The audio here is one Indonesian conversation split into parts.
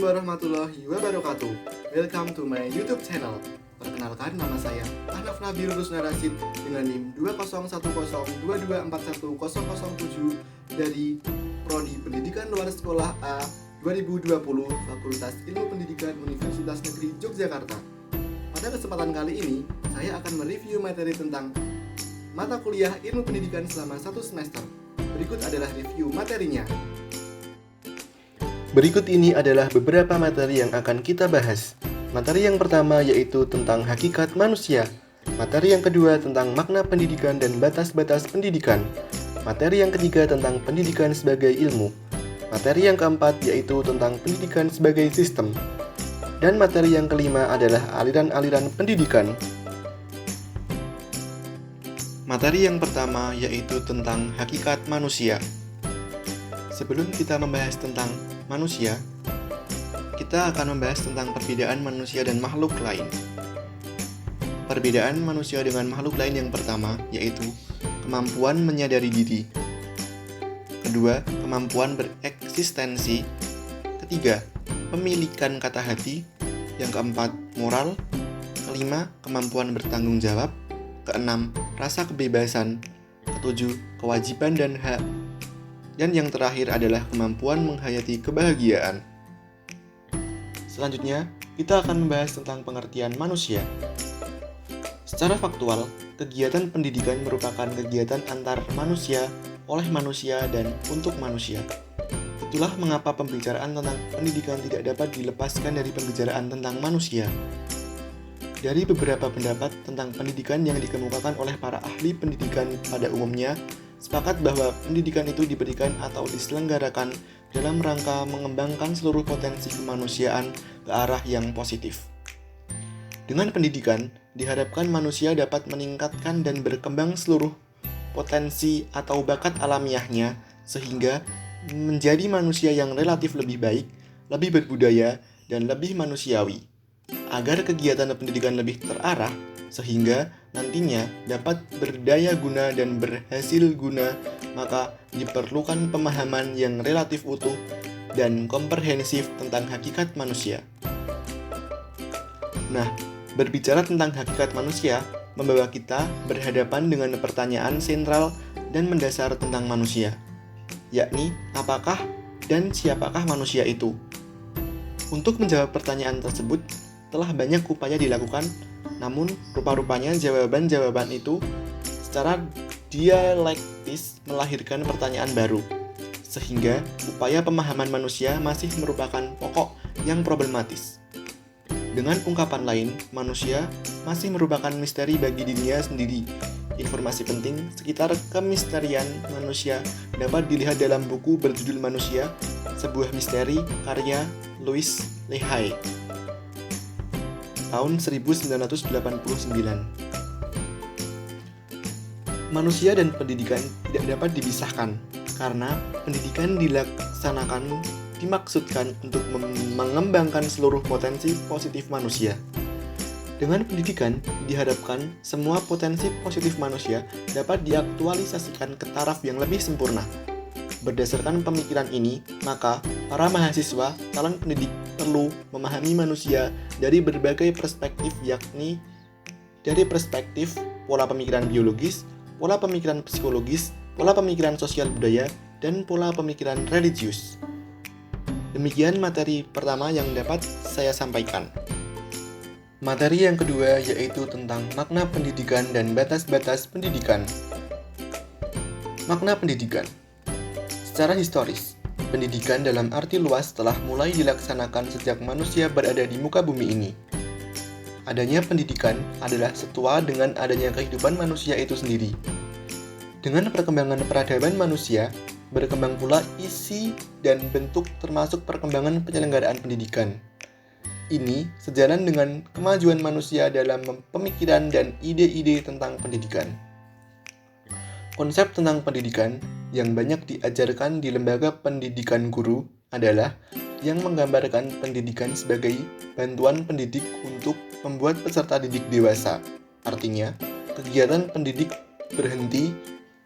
Assalamualaikum warahmatullahi wabarakatuh. Welcome to my YouTube channel. Perkenalkan, nama saya Ahnaf Nabil Rusna Rasid dengan NIM 201022410007 dari Prodi Pendidikan Luar Sekolah A 2020 Fakultas Ilmu Pendidikan Universitas Negeri Yogyakarta. Pada kesempatan kali ini, saya akan mereview materi tentang mata kuliah Ilmu Pendidikan selama 1 semester. Berikut adalah review materinya. Berikut ini adalah beberapa materi yang akan kita bahas. Materi yang pertama yaitu tentang hakikat manusia. Materi yang kedua tentang makna pendidikan dan batas-batas pendidikan. Materi yang ketiga tentang pendidikan sebagai ilmu. Materi yang keempat yaitu tentang pendidikan sebagai sistem. Dan materi yang kelima adalah aliran-aliran pendidikan. Materi yang pertama yaitu tentang hakikat manusia. Sebelum kita membahas tentang manusia, kita akan membahas tentang perbedaan manusia dan makhluk lain. Perbedaan manusia dengan makhluk lain yang pertama yaitu kemampuan menyadari diri. Kedua, kemampuan bereksistensi. Ketiga, pemilikan kata hati. Yang keempat, moral. Kelima, kemampuan bertanggung jawab. Keenam, rasa kebebasan. Ketujuh, kewajiban dan hak. Dan yang terakhir adalah kemampuan menghayati kebahagiaan. Selanjutnya, kita akan membahas tentang pengertian manusia. Secara faktual, kegiatan pendidikan merupakan kegiatan antar manusia, oleh manusia, dan untuk manusia. Itulah mengapa pembicaraan tentang pendidikan tidak dapat dilepaskan dari pembicaraan tentang manusia. Dari beberapa pendapat tentang pendidikan yang dikemukakan oleh para ahli pendidikan pada umumnya, sepakat bahwa pendidikan itu diberikan atau diselenggarakan dalam rangka mengembangkan seluruh potensi kemanusiaan ke arah yang positif. Dengan pendidikan, diharapkan manusia dapat meningkatkan dan berkembang seluruh potensi atau bakat alamiahnya sehingga menjadi manusia yang relatif lebih baik, lebih berbudaya, dan lebih manusiawi. Agar kegiatan pendidikan lebih terarah, sehingga nantinya dapat berdaya guna dan berhasil guna, maka diperlukan pemahaman yang relatif utuh dan komprehensif tentang hakikat manusia. Nah, berbicara tentang hakikat manusia membawa kita berhadapan dengan pertanyaan sentral dan mendasar tentang manusia, yakni apakah dan siapakah manusia itu? Untuk menjawab pertanyaan tersebut, telah banyak upaya dilakukan, namun rupa-rupanya jawaban-jawaban itu secara dialektis melahirkan pertanyaan baru, sehingga upaya pemahaman manusia masih merupakan pokok yang problematis. Dengan ungkapan lain, manusia masih merupakan misteri bagi dirinya sendiri. Informasi penting sekitar kemisterian manusia dapat dilihat dalam buku berjudul Manusia, Sebuah Misteri karya Louis Lehay tahun 1989. Manusia dan pendidikan tidak dapat dipisahkan karena pendidikan dimaksudkan untuk mengembangkan seluruh potensi positif manusia. Dengan pendidikan, diharapkan semua potensi positif manusia dapat diaktualisasikan ke taraf yang lebih sempurna. Berdasarkan pemikiran ini, maka para mahasiswa calon pendidik perlu memahami manusia dari berbagai perspektif, yakni dari perspektif pola pemikiran biologis, pola pemikiran psikologis, pola pemikiran sosial budaya, dan pola pemikiran religius. Demikian materi pertama yang dapat saya sampaikan. Materi yang kedua yaitu tentang makna pendidikan dan batas-batas pendidikan. Makna pendidikan. Secara historis, pendidikan dalam arti luas telah mulai dilaksanakan sejak manusia berada di muka bumi ini. Adanya pendidikan adalah setua dengan adanya kehidupan manusia itu sendiri. Dengan perkembangan peradaban manusia, berkembang pula isi dan bentuk termasuk perkembangan penyelenggaraan pendidikan. Ini sejalan dengan kemajuan manusia dalam pemikiran dan ide-ide tentang pendidikan. Konsep tentang pendidikan yang banyak diajarkan di lembaga pendidikan guru adalah yang menggambarkan pendidikan sebagai bantuan pendidik untuk membuat peserta didik dewasa. Artinya, kegiatan pendidik berhenti,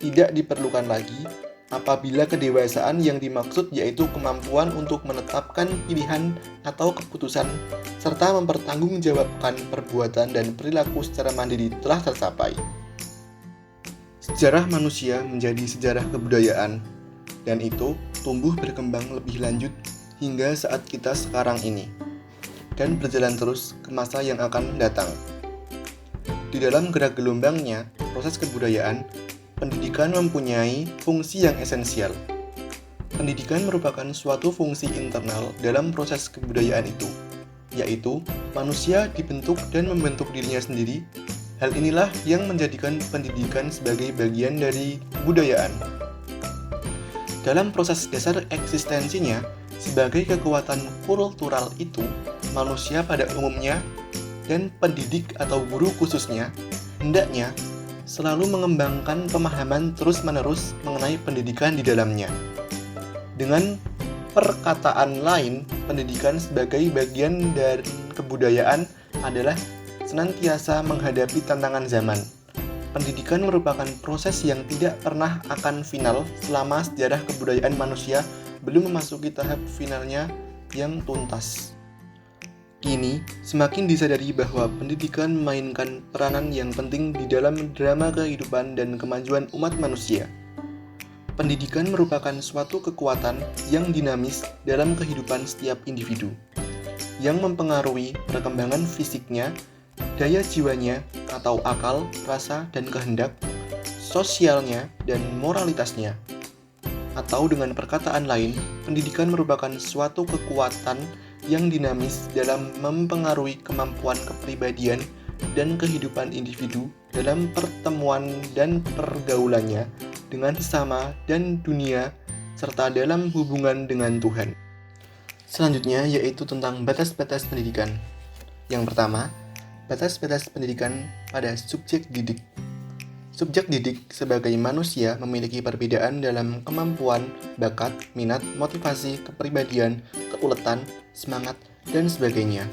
tidak diperlukan lagi, apabila kedewasaan yang dimaksud yaitu kemampuan untuk menetapkan pilihan atau keputusan serta mempertanggungjawabkan perbuatan dan perilaku secara mandiri telah tercapai. Sejarah manusia menjadi sejarah kebudayaan, dan itu tumbuh berkembang lebih lanjut hingga saat kita sekarang ini, dan berjalan terus ke masa yang akan datang. Di dalam gerak gelombangnya, proses kebudayaan, pendidikan mempunyai fungsi yang esensial. Pendidikan merupakan suatu fungsi internal dalam proses kebudayaan itu, yaitu manusia dibentuk dan membentuk dirinya sendiri. Hal inilah yang menjadikan pendidikan sebagai bagian dari kebudayaan. Dalam proses dasar eksistensinya, sebagai kekuatan kultural itu, manusia pada umumnya dan pendidik atau guru khususnya hendaknya selalu mengembangkan pemahaman terus-menerus mengenai pendidikan di dalamnya. Dengan perkataan lain, pendidikan sebagai bagian dari kebudayaan adalah senantiasa menghadapi tantangan zaman. Pendidikan merupakan proses yang tidak pernah akan final selama sejarah kebudayaan manusia belum memasuki tahap finalnya yang tuntas. Kini, semakin disadari bahwa pendidikan memainkan peranan yang penting di dalam drama kehidupan dan kemajuan umat manusia. Pendidikan merupakan suatu kekuatan yang dinamis dalam kehidupan setiap individu, yang mempengaruhi perkembangan fisiknya, daya jiwanya atau akal, rasa, dan kehendak, sosialnya, dan moralitasnya. Atau dengan perkataan lain, pendidikan merupakan suatu kekuatan yang dinamis dalam mempengaruhi kemampuan kepribadian dan kehidupan individu dalam pertemuan dan pergaulannya dengan sesama dan dunia, serta dalam hubungan dengan Tuhan. Selanjutnya yaitu tentang batas-batas pendidikan. Yang pertama, batas-batas pendidikan pada subjek didik. Subjek didik sebagai manusia memiliki perbedaan dalam kemampuan, bakat, minat, motivasi, kepribadian, keuletan, semangat, dan sebagainya.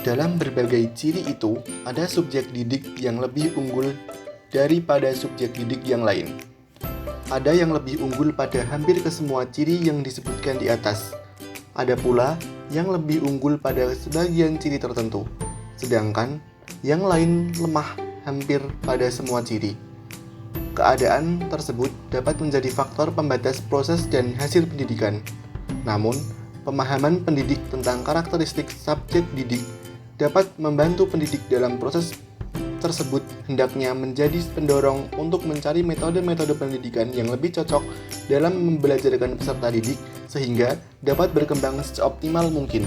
Dalam berbagai ciri itu, ada subjek didik yang lebih unggul daripada subjek didik yang lain. Ada yang lebih unggul pada hampir kesemua ciri yang disebutkan di atas. Ada pula yang lebih unggul pada sebagian ciri tertentu, sedangkan yang lain lemah hampir pada semua ciri. Keadaan tersebut dapat menjadi faktor pembatas proses dan hasil pendidikan. Namun, pemahaman pendidik tentang karakteristik subjek didik dapat membantu pendidik dalam proses tersebut, hendaknya menjadi pendorong untuk mencari metode-metode pendidikan yang lebih cocok dalam membelajarkan peserta didik sehingga dapat berkembang seoptimal mungkin.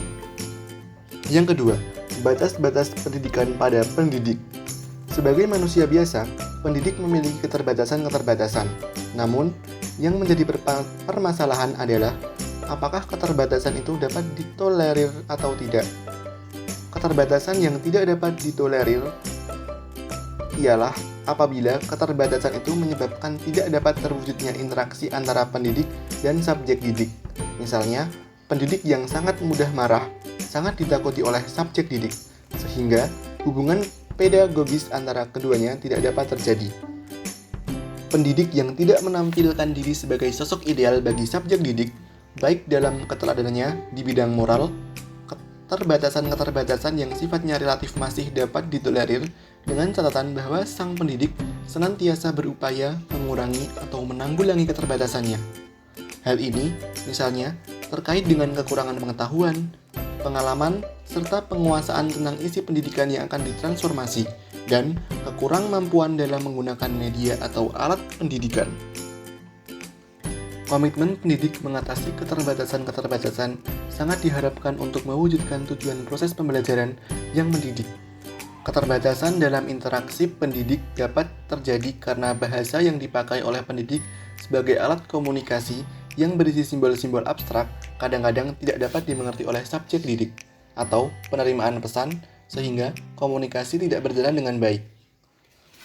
Yang kedua, batas-batas pendidikan pada pendidik. Sebagai manusia biasa, pendidik memiliki keterbatasan-keterbatasan. Namun, yang menjadi permasalahan adalah apakah keterbatasan itu dapat ditolerir atau tidak. Keterbatasan yang tidak dapat ditolerir ialah apabila keterbatasan itu menyebabkan tidak dapat terwujudnya interaksi antara pendidik dan subjek didik. Misalnya, pendidik yang sangat mudah marah sangat ditakuti oleh subjek didik, sehingga hubungan pedagogis antara keduanya tidak dapat terjadi. Pendidik yang tidak menampilkan diri sebagai sosok ideal bagi subjek didik, baik dalam keteladanannya di bidang moral, keterbatasan-keterbatasan yang sifatnya relatif masih dapat ditolerir, dengan catatan bahwa sang pendidik senantiasa berupaya mengurangi atau menanggulangi keterbatasannya. Hal ini, misalnya, terkait dengan kekurangan pengetahuan, pengalaman, serta penguasaan tentang isi pendidikan yang akan ditransformasi, dan kekurangmampuan dalam menggunakan media atau alat pendidikan. Komitmen pendidik mengatasi keterbatasan-keterbatasan sangat diharapkan untuk mewujudkan tujuan proses pembelajaran yang mendidik. Keterbatasan dalam interaksi pendidik dapat terjadi karena bahasa yang dipakai oleh pendidik sebagai alat komunikasi yang berisi simbol-simbol abstrak kadang-kadang tidak dapat dimengerti oleh subjek didik atau penerimaan pesan, sehingga komunikasi tidak berjalan dengan baik.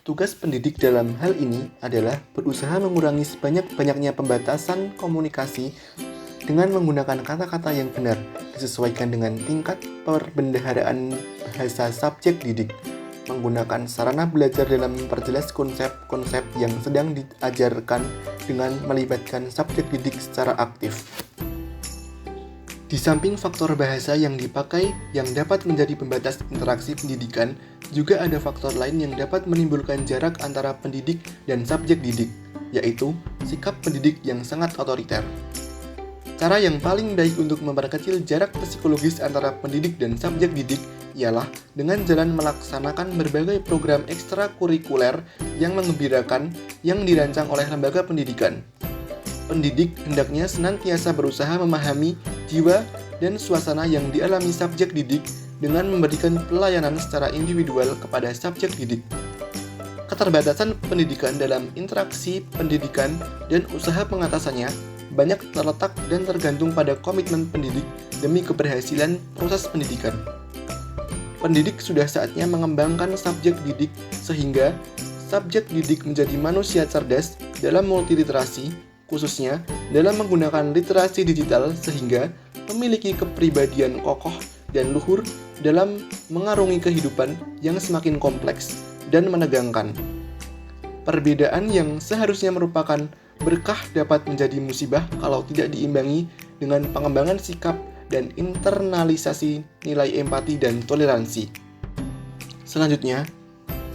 Tugas pendidik dalam hal ini adalah berusaha mengurangi sebanyak-banyaknya pembatasan komunikasi dengan menggunakan kata-kata yang benar, disesuaikan dengan tingkat perbendaharaan bahasa subjek didik. menggunakan sarana belajar dalam memperjelas konsep-konsep yang sedang diajarkan dengan melibatkan subjek didik secara aktif. Di samping faktor bahasa yang dipakai yang dapat menjadi pembatas interaksi pendidikan, juga ada faktor lain yang dapat menimbulkan jarak antara pendidik dan subjek didik, yaitu sikap pendidik yang sangat otoriter. Cara yang paling baik untuk memperkecil jarak psikologis antara pendidik dan subjek didik ialah dengan jalan melaksanakan berbagai program ekstrakurikuler yang menggembirakan yang dirancang oleh lembaga pendidikan. Pendidik hendaknya senantiasa berusaha memahami jiwa dan suasana yang dialami subjek didik dengan memberikan pelayanan secara individual kepada subjek didik. Keterbatasan pendidikan dalam interaksi pendidikan dan usaha pengatasannya banyak terletak dan tergantung pada komitmen pendidik demi keberhasilan proses pendidikan. Pendidik sudah saatnya mengembangkan subjek didik sehingga subjek didik menjadi manusia cerdas dalam multiliterasi, khususnya dalam menggunakan literasi digital sehingga memiliki kepribadian kokoh dan luhur dalam mengarungi kehidupan yang semakin kompleks dan menegangkan. Perbedaan yang seharusnya merupakan berkah dapat menjadi musibah kalau tidak diimbangi dengan pengembangan sikap dan internalisasi nilai empati dan toleransi. Selanjutnya,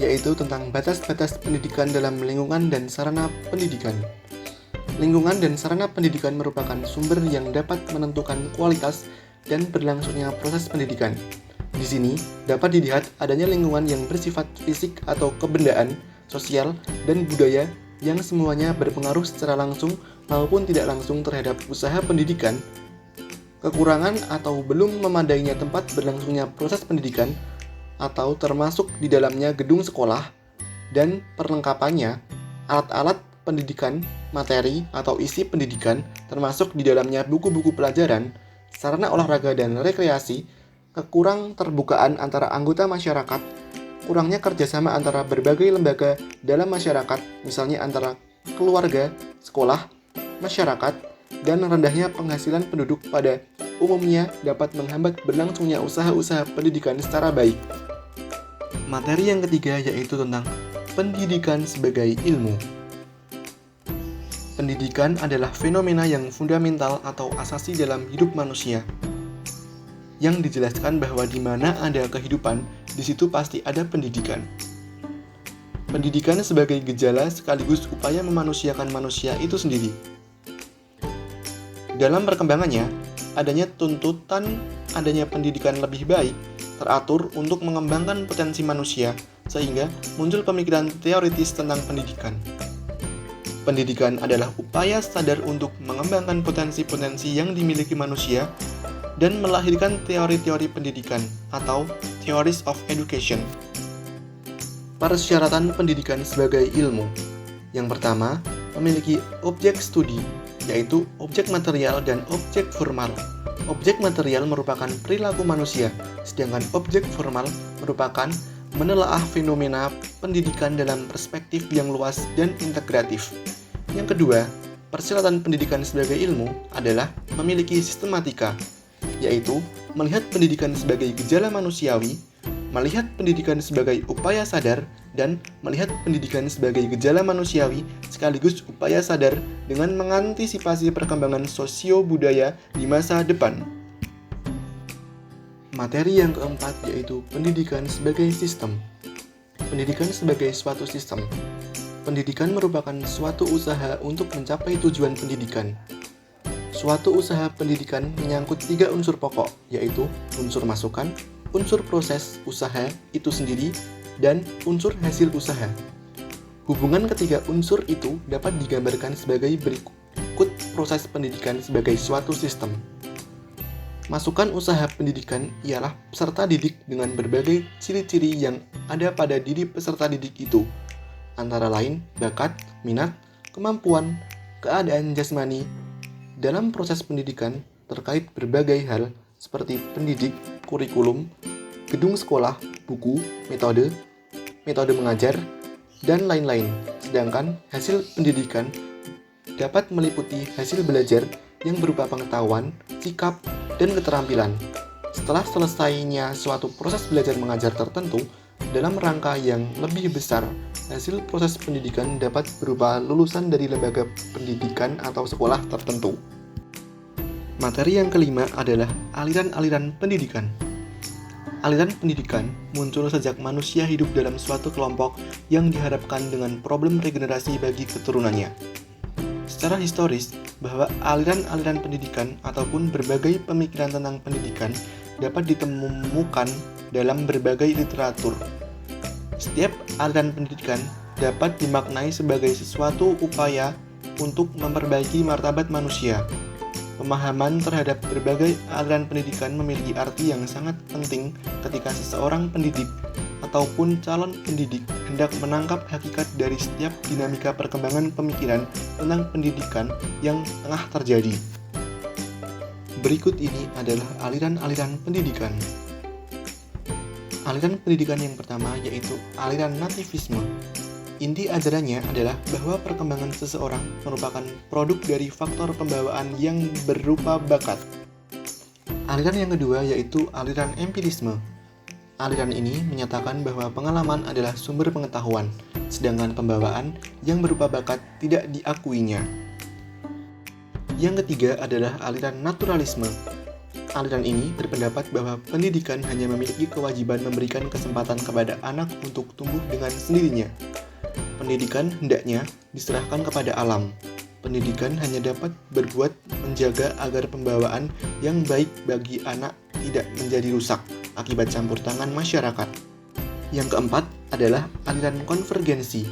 yaitu tentang batas-batas pendidikan dalam lingkungan dan sarana pendidikan. Lingkungan dan sarana pendidikan merupakan sumber yang dapat menentukan kualitas dan berlangsungnya proses pendidikan. Di sini dapat dilihat adanya lingkungan yang bersifat fisik atau kebendaan, sosial, dan budaya yang semuanya berpengaruh secara langsung maupun tidak langsung terhadap usaha pendidikan. Kekurangan atau belum memadainya tempat berlangsungnya proses pendidikan atau termasuk di dalamnya gedung sekolah dan perlengkapannya, alat-alat pendidikan, materi atau isi pendidikan, termasuk di dalamnya buku-buku pelajaran, sarana olahraga dan rekreasi, kekurang terbukaan antara anggota masyarakat, kurangnya kerjasama antara berbagai lembaga dalam masyarakat, misalnya antara keluarga, sekolah, masyarakat, dan rendahnya penghasilan penduduk pada umumnya dapat menghambat berlangsungnya usaha-usaha pendidikan secara baik. Materi yang ketiga yaitu tentang pendidikan sebagai ilmu. Pendidikan adalah fenomena yang fundamental atau asasi dalam hidup manusia, yang dijelaskan bahwa di mana ada kehidupan, di situ pasti ada pendidikan. Pendidikan sebagai gejala sekaligus upaya memanusiakan manusia itu sendiri. Dalam perkembangannya, adanya tuntutan adanya pendidikan lebih baik, teratur untuk mengembangkan potensi manusia, sehingga muncul pemikiran teoritis tentang pendidikan. Pendidikan adalah upaya sadar untuk mengembangkan potensi-potensi yang dimiliki manusia dan melahirkan teori-teori pendidikan atau theories of education. Persyaratan pendidikan sebagai ilmu. Yang pertama, memiliki objek studi, yaitu objek material dan objek formal. Objek material merupakan perilaku manusia, sedangkan objek formal merupakan menelaah fenomena pendidikan dalam perspektif yang luas dan integratif. Yang kedua, persyaratan pendidikan sebagai ilmu adalah memiliki sistematika, yaitu melihat pendidikan sebagai gejala manusiawi, melihat pendidikan sebagai upaya sadar, dan melihat pendidikan sebagai gejala manusiawi sekaligus upaya sadar dengan mengantisipasi perkembangan sosio-budaya di masa depan. Materi yang keempat yaitu pendidikan sebagai sistem. Pendidikan sebagai suatu sistem. Pendidikan merupakan suatu usaha untuk mencapai tujuan pendidikan. Suatu usaha pendidikan menyangkut 3 unsur pokok, yaitu unsur masukan, unsur proses usaha itu sendiri, dan unsur hasil usaha. Hubungan ketiga unsur itu dapat digambarkan sebagai berikut proses pendidikan sebagai suatu sistem. Masukan usaha pendidikan ialah peserta didik dengan berbagai ciri-ciri yang ada pada diri peserta didik itu, antara lain bakat, minat, kemampuan, keadaan jasmani. Dalam proses pendidikan terkait berbagai hal seperti pendidik, kurikulum, gedung sekolah, buku, metode mengajar, dan lain-lain. Sedangkan hasil pendidikan dapat meliputi hasil belajar yang berupa pengetahuan, sikap, dan keterampilan. Setelah selesainya suatu proses belajar mengajar tertentu, Dalam rangka yang lebih besar, hasil proses pendidikan dapat berupa lulusan dari lembaga pendidikan atau sekolah tertentu. Materi yang kelima adalah aliran-aliran pendidikan. Aliran pendidikan muncul sejak manusia hidup dalam suatu kelompok yang diharapkan dengan problem regenerasi bagi keturunannya. Secara historis, bahwa aliran-aliran pendidikan ataupun berbagai pemikiran tentang pendidikan dapat ditemukan dalam berbagai literatur. Setiap aliran pendidikan dapat dimaknai sebagai sesuatu upaya untuk memperbaiki martabat manusia. Pemahaman terhadap berbagai aliran pendidikan memiliki arti yang sangat penting ketika seseorang pendidik ataupun calon pendidik hendak menangkap hakikat dari setiap dinamika perkembangan pemikiran tentang pendidikan yang tengah terjadi. Berikut ini adalah aliran-aliran pendidikan. Aliran pendidikan yang pertama yaitu aliran nativisme. Inti ajarannya adalah bahwa perkembangan seseorang merupakan produk dari faktor pembawaan yang berupa bakat. Aliran yang kedua yaitu aliran empirisme. Aliran ini menyatakan bahwa pengalaman adalah sumber pengetahuan, sedangkan pembawaan yang berupa bakat tidak diakuinya. Yang ketiga adalah aliran naturalisme. Aliran ini berpendapat bahwa pendidikan hanya memiliki kewajiban memberikan kesempatan kepada anak untuk tumbuh dengan sendirinya. Pendidikan hendaknya diserahkan kepada alam. Pendidikan hanya dapat berbuat menjaga agar pembawaan yang baik bagi anak tidak menjadi rusak akibat campur tangan masyarakat. Yang keempat adalah aliran konvergensi.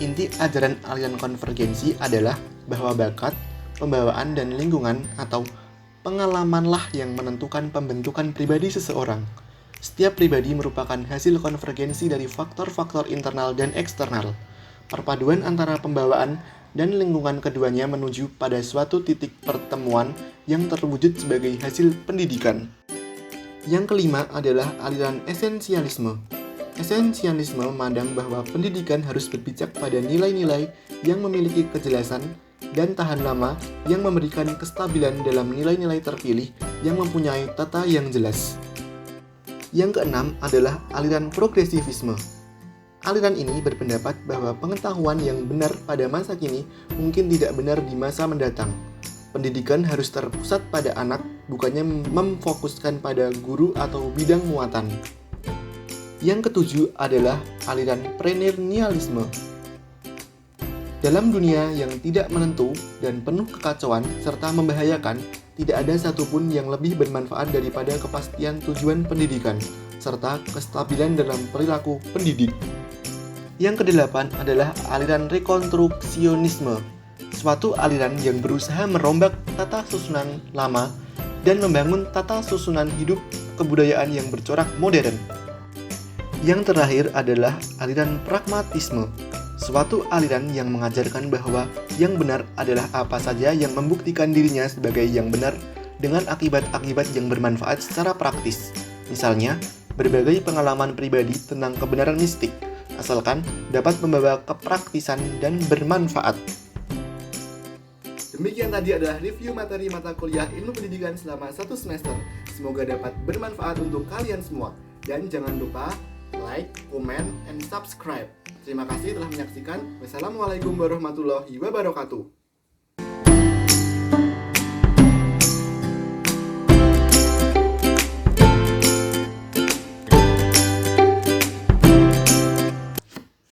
Inti ajaran aliran konvergensi adalah bahwa bakat, pembawaan, dan lingkungan atau pengalamanlah yang menentukan pembentukan pribadi seseorang. Setiap pribadi merupakan hasil konvergensi dari faktor-faktor internal dan eksternal. Perpaduan antara pembawaan dan lingkungan keduanya menuju pada suatu titik pertemuan yang terwujud sebagai hasil pendidikan. Yang kelima adalah aliran esensialisme. Esensialisme memandang bahwa pendidikan harus berpijak pada nilai-nilai yang memiliki kejelasan dan tahan lama yang memberikan kestabilan dalam nilai-nilai terpilih yang mempunyai tata yang jelas. Yang keenam adalah aliran progresivisme. Aliran ini berpendapat bahwa pengetahuan yang benar pada masa kini mungkin tidak benar di masa mendatang. Pendidikan harus terpusat pada anak, bukannya memfokuskan pada guru atau bidang muatan. Yang ketujuh adalah aliran perennialisme. Dalam dunia yang tidak menentu dan penuh kekacauan serta membahayakan, tidak ada satupun yang lebih bermanfaat daripada kepastian tujuan pendidikan, serta kestabilan dalam perilaku pendidik. Yang kedelapan adalah aliran rekonstruksionisme, suatu aliran yang berusaha merombak tata susunan lama dan membangun tata susunan hidup kebudayaan yang bercorak modern. Yang terakhir adalah aliran pragmatisme, suatu aliran yang mengajarkan bahwa yang benar adalah apa saja yang membuktikan dirinya sebagai yang benar dengan akibat-akibat yang bermanfaat secara praktis. Misalnya, berbagai pengalaman pribadi tentang kebenaran mistik, asalkan dapat membawa kepraktisan dan bermanfaat. Demikian tadi adalah review materi mata kuliah ilmu pendidikan selama 1 semester. Semoga dapat bermanfaat untuk kalian semua. Dan jangan lupa like, comment, and subscribe. Terima kasih telah menyaksikan. Wassalamualaikum warahmatullahi wabarakatuh.